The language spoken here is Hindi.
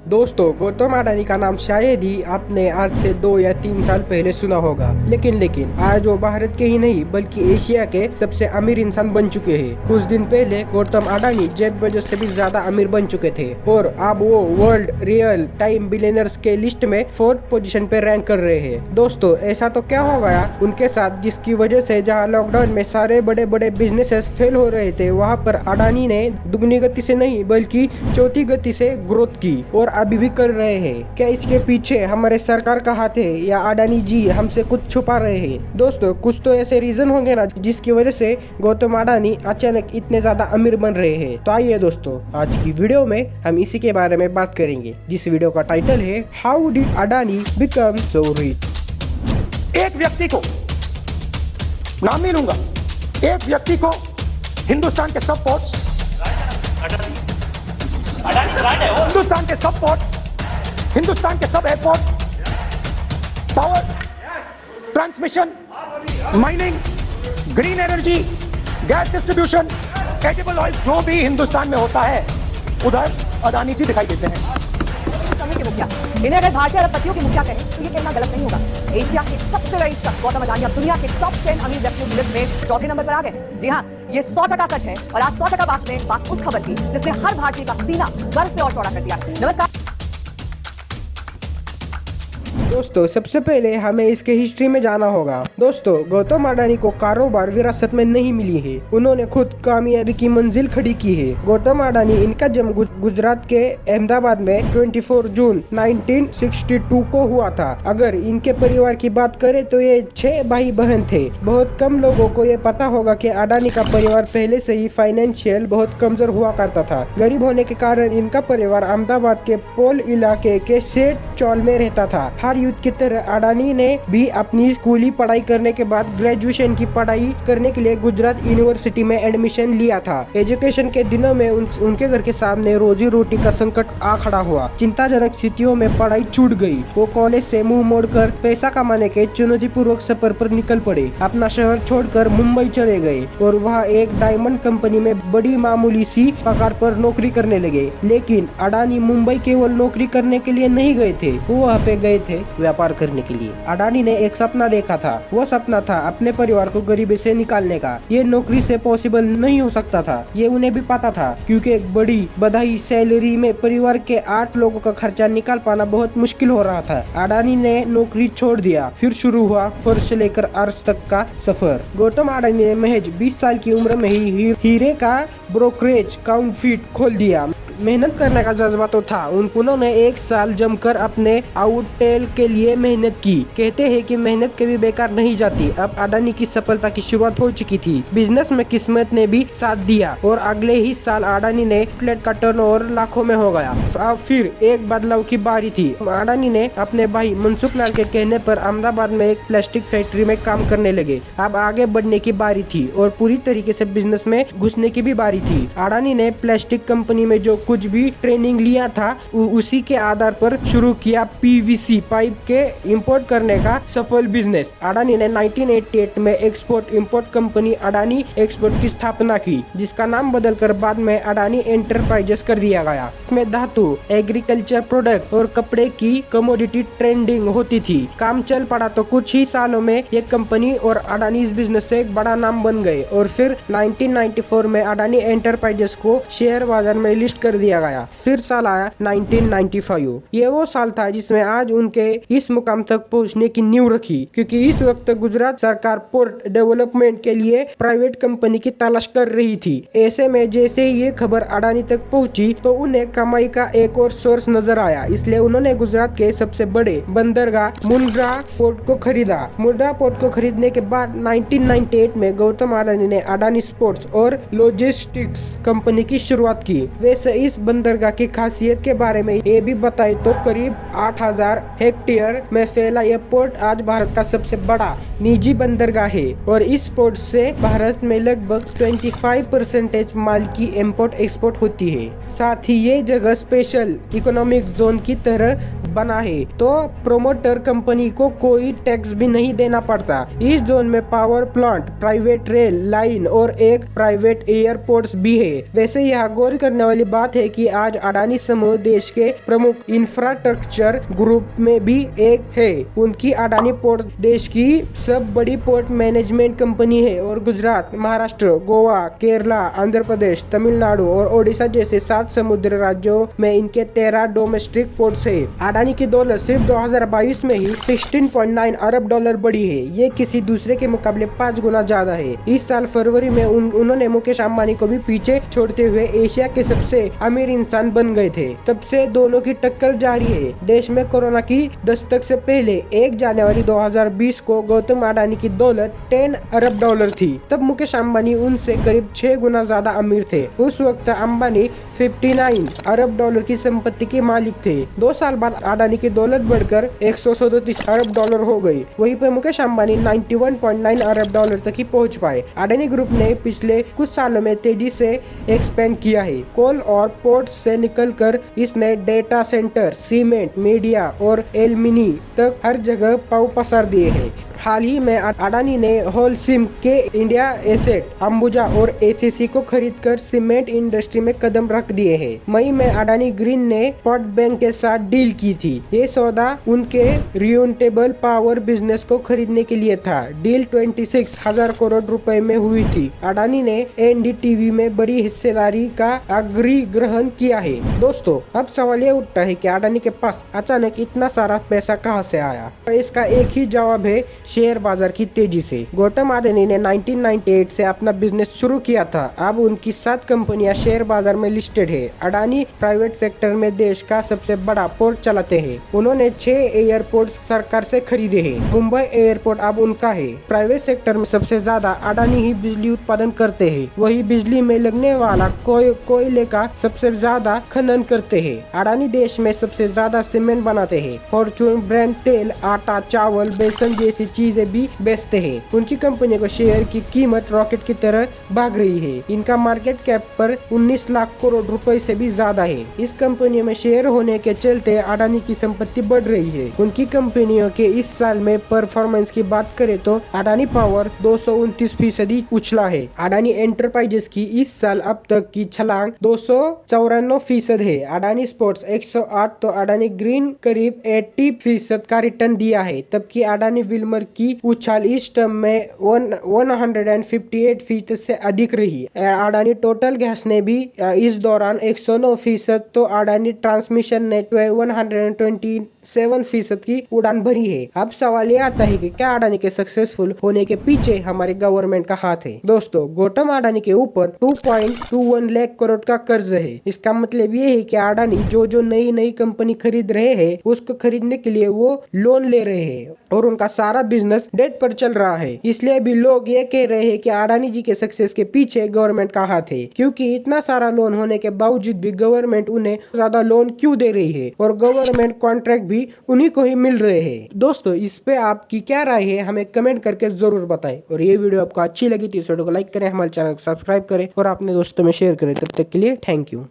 दोस्तों, गौतम अडानी का नाम शायद ही आपने आज से 2 या 3 साल पहले सुना होगा, लेकिन आज वो भारत के ही नहीं बल्कि एशिया के सबसे अमीर इंसान बन चुके हैं। कुछ दिन पहले गौतम अडानी जेफ बेजोस से भी ज्यादा अमीर बन चुके थे और अब वो वर्ल्ड रियल टाइम बिलियनर्स के लिस्ट में 4th पोजीशन पे रैंक कर रहे हैं। दोस्तों, ऐसा तो क्या हो गया उनके साथ जिसकी वजह से जहां लॉकडाउन में सारे बड़े बड़े बिजनेसेस फेल हो रहे थे, वहां पर अडानी ने दुगनी गति से नहीं बल्कि चौथी गति से ग्रोथ की और अभी भी कर रहे हैं। क्या इसके पीछे हमारे सरकार का हाथ है या अडानी जी हमसे कुछ छुपा रहे हैं? दोस्तों, कुछ तो ऐसे रीजन होंगे ना जिसकी वजह से गौतम अडानी अचानक इतने ज्यादा अमीर बन रहे हैं। तो आइए दोस्तों, आज की वीडियो में हम इसी के बारे में बात करेंगे, जिस वीडियो का टाइटल है how did Adani become so rich. एक व्यक्ति को नाम नहीं लूंगा, एक व्यक्ति को हिंदुस्तान के सब पोर्ट्स, हिंदुस्तान के सब पोर्ट्स, हिंदुस्तान के सब airport, power, transmission, mining, green energy, gas distribution, edible oil, जो भी हिंदुस्तान में होता है उधर अडानी जी दिखाई देते हैं। के मुखिया इन्हें अगर भारतीय अरबपतियों के मुखिया कहें तो ये कहना गलत नहीं होगा। एशिया के सबसे रईस शख्स गौतम अडानी अब दुनिया के टॉप 10 अमीर व्यक्तियों की लिस्ट में चौथे नंबर पर आ गए। जी हाँ, ये 100% सच है और आज 100% बात उस खबर की जिसने हर भारतीय का सीना गर्व से और चौड़ा कर दिया। नमस्कार दोस्तों, सबसे पहले हमें इसके हिस्ट्री में जाना होगा। दोस्तों, गौतम अडानी को कारोबार विरासत में नहीं मिली है, उन्होंने खुद कामयाबी की मंजिल खड़ी की है। गौतम अडानी इनका जन्म गुजरात के अहमदाबाद में 24 जून 1962 को हुआ था। अगर इनके परिवार की बात करें तो ये 6 भाई बहन थे। बहुत कम लोगों को ये पता होगा कि अडानी का परिवार पहले से ही फाइनेंशियल बहुत कमजोर हुआ करता था। गरीब होने के कारण इनका परिवार अहमदाबाद के पोल इलाके के सेठ चौल में रहता था। हर युद्ध की तरह अडानी ने भी अपनी स्कूली पढ़ाई करने के बाद ग्रेजुएशन की पढ़ाई करने के लिए गुजरात यूनिवर्सिटी में एडमिशन लिया था। एजुकेशन के दिनों में उनके घर के सामने रोजी रोटी का संकट आ खड़ा हुआ। चिंताजनक स्थितियों में पढ़ाई छूट गई। वो कॉलेज से मुंह मोड़कर पैसा कमाने के चुनौतीपूर्वक सफर पर निकल पड़े। अपना शहर छोड़कर मुंबई चले गए और वहाँ एक डायमंड कंपनी में बड़ी मामूली सी पगार पर नौकरी करने लगे। लेकिन अडानी मुंबई केवल नौकरी करने के लिए नहीं गए थे, वो वहाँ पे गए थे व्यापार करने के लिए। अडानी ने एक सपना देखा था। वो सपना था अपने परिवार को गरीबी से निकालने का। ये नौकरी से पॉसिबल नहीं हो सकता था, ये उन्हें भी पता था, क्योंकि एक बड़ी बधाई सैलरी में परिवार के 8 लोगों का खर्चा निकाल पाना बहुत मुश्किल हो रहा था। अडानी ने नौकरी छोड़ दिया। फिर शुरू हुआ फर्श से लेकर अर्श तक का सफर। गौतम अडानी ने महज 20 साल की उम्र में ही हीरे का ब्रोकरेज काउंटफिट खोल दिया। मेहनत करने का जज्बा तो था। उन्होंने 1 साल जमकर अपने आउटटेल के लिए मेहनत की। कहते हैं कि मेहनत कभी बेकार नहीं जाती। अब अडानी की सफलता की शुरुआत हो चुकी थी। बिजनेस में किस्मत ने भी साथ दिया और अगले ही साल अडानी ने आउटलेट का टर्नओवर लाखों में हो गया। अब फिर एक बदलाव की बारी थी। अडानी ने अपने भाई मनसुख लाल के कहने पर अहमदाबाद में एक प्लास्टिक फैक्ट्री में काम करने लगे। अब आगे बढ़ने की बारी थी और पूरी तरीके से बिजनेस में घुसने की भी बारी थी। अडानी ने प्लास्टिक कंपनी में जो कुछ भी ट्रेनिंग लिया था उसी के आधार पर शुरू किया पीवीसी पाइप के इंपोर्ट करने का सफल बिजनेस। अडानी ने 1988 में export import company Adani export की स्थापना की, जिसका नाम बदलकर बाद में अडानी एंटरप्राइजेस कर दिया गया। इसमें धातु, एग्रीकल्चर प्रोडक्ट और कपड़े की कमोडिटी ट्रेंडिंग होती थी। काम चल पड़ा तो कुछ ही सालों में ये कंपनी और अडानी इस बिजनेस से एक बड़ा नाम बन गए और फिर 1994 में अडानी एंटरप्राइजेस को शेयर बाजार में लिस्ट कर दिया गया। फिर साल आया 1995। ये वो साल था जिसमें आज उनके इस मुकाम तक पहुंचने की नींव रखी, क्योंकि इस वक्त गुजरात सरकार पोर्ट डेवलपमेंट के लिए प्राइवेट कंपनी की तलाश कर रही थी। ऐसे में जैसे ही ये खबर अडानी तक पहुंची तो उन्हें कमाई का एक और सोर्स नजर आया। इसलिए उन्होंने गुजरात के सबसे बड़े बंदरगाह मुंद्रा पोर्ट को खरीदा। मुंद्रा पोर्ट को खरीदने के बाद 1998 में गौतम अडानी ने अडानी स्पोर्ट्स और लॉजिस्टिक्स कंपनी की शुरुआत की। वैसे इस बंदरगाह की खासियत के बारे में ये भी बताए तो करीब 8000 हेक्टेयर में फैला यह पोर्ट आज भारत का सबसे बड़ा निजी बंदरगाह है और इस पोर्ट से भारत में लगभग 25% माल की इंपोर्ट एक्सपोर्ट होती है। साथ ही ये जगह स्पेशल इकोनॉमिक जोन की तरह बना है तो प्रोमोटर कंपनी को कोई टैक्स भी नहीं देना पड़ता। इस जोन में power plant, private rail line और एक प्राइवेट एयरपोर्ट भी है। वैसे यह गौर करने वाली बात है कि आज अडानी समूह देश के प्रमुख इंफ्रास्ट्रक्चर ग्रुप में भी एक है। उनकी अडानी पोर्ट देश की सब बड़ी पोर्ट मैनेजमेंट कंपनी है और गुजरात, महाराष्ट्र, गोवा, केरला, आंध्र प्रदेश, तमिलनाडु और ओडिशा जैसे 7 समुद्र राज्यों में इनके 13 डोमेस्टिक पोर्ट्स है। अडानी की दौलत सिर्फ 2022 में ही 16.9 अरब डॉलर बढ़ी है। ये किसी दूसरे के मुकाबले 5 गुना ज्यादा है। इस साल फरवरी में उन्होंने मुकेश अंबानी को भी पीछे छोड़ते हुए एशिया के सबसे अमीर इंसान बन गए थे। तब से दोनों की टक्कर जारी है। देश में कोरोना की दस्तक से पहले 1 जनवरी 2020 को गौतम अडानी की दौलत 10 अरब डॉलर थी। तब मुकेश अंबानी उनसे करीब 6 गुना ज्यादा अमीर थे। उस वक्त अंबानी 59 अरब डॉलर की संपत्ति के मालिक थे। 2 साल बाद अडानी की दौलत बढ़कर 137 अरब डॉलर हो गई। वहीं पर मुकेश अंबानी 91.9 अरब डॉलर तक ही पहुंच पाए। अडानी ग्रुप ने पिछले कुछ सालों में तेजी से एक्सपेंड किया है। कोल और पोर्ट से निकलकर इसने डेटा सेंटर, सीमेंट, मीडिया और एल्यूमिनी तक हर जगह पांव पसार दिए हैं। हाल ही में अडानी ने होलसिम के इंडिया एसेट, अंबुजा और एसीसी को खरीदकर सीमेंट इंडस्ट्री में कदम रख दिए हैं। मई में अडानी ग्रीन ने पॉट बैंक के साथ डील की थी। ये सौदा उनके रिन्यूएबल पावर बिजनेस को खरीदने के लिए था। डील 26,000 करोड़ रुपए में हुई थी। अडानी ने एनडीटीवी में बड़ी हिस्सेदारी का अधिग्रहण किया है। दोस्तों, अब सवाल ये उठता है कि अडानी के पास अचानक इतना सारा पैसा कहां से आया? इसका एक ही जवाब है, शेयर बाजार की तेजी से। गौतम अडानी ने 1998 से अपना बिजनेस शुरू किया था। अब उनकी 7 कंपनियां शेयर बाजार में लिस्टेड है। अडानी प्राइवेट सेक्टर में देश का सबसे बड़ा पोर्ट चलाते हैं। उन्होंने 6 एयरपोर्ट सरकार से खरीदे हैं। मुंबई एयरपोर्ट अब उनका है। प्राइवेट सेक्टर में सबसे ज्यादा अडानी ही बिजली उत्पादन करते हैं। वही बिजली में लगने वाला कोयले का सबसे ज्यादा खनन करते हैं। अडानी देश में सबसे ज्यादा सीमेंट बनाते हैं। फॉर्चून ब्रांड तेल, आटा, चावल, बेसन जैसी चीजें भी बेचते हैं। उनकी कंपनी को शेयर की कीमत रॉकेट की तरह भाग रही है। इनका मार्केट कैप पर 19 लाख करोड़ रुपए से भी ज्यादा है। इस कंपनी में शेयर होने के चलते अडानी की संपत्ति बढ़ रही है। उनकी कंपनियों के इस साल में परफॉर्मेंस की बात करें तो अडानी पावर 229% उछला है। अडानी एंटरप्राइजेस की इस साल अब तक की छलांग 294% है। अडानी स्पोर्ट्स 108 तो अडानी ग्रीन करीब 80% का रिटर्न दिया है। तबकि अडानी विल्मर की उछाल इस टर्म में 158% से अधिक रही। अडानी टोटल गैस ने भी इस दौरान 109%, तो अडानी ट्रांसमिशन ने 127% की उड़ान भरी है। अब सवाल ये आता है कि क्या अडानी के सक्सेसफुल होने के पीछे हमारे गवर्नमेंट का हाथ है? दोस्तों, गौतम अडानी के ऊपर 2.21 लाख करोड़ का कर्ज है। इसका मतलब ये है कि अडानी जो नई कंपनी खरीद रहे हैं उसको खरीदने के लिए वो लोन ले रहे हैं और उनका सारा बिजनेस डेट पर चल रहा है। इसलिए भी लोग ये कह रहे हैं कि अडानी जी के सक्सेस के पीछे गवर्नमेंट का हाथ है, क्योंकि इतना सारा लोन होने के बावजूद भी गवर्नमेंट उन्हें ज्यादा लोन क्यों दे रही है और गवर्नमेंट कॉन्ट्रैक्ट भी उन्हीं को ही मिल रहे हैं। दोस्तों, इस पे आपकी क्या राय है हमें कमेंट करके जरूर बताएं। और ये वीडियो आपको अच्छी लगी तो इस वीडियो को लाइक करें, हमारे चैनल को सब्सक्राइब करें और अपने दोस्तों में शेयर करें। तब तक के लिए थैंक यू।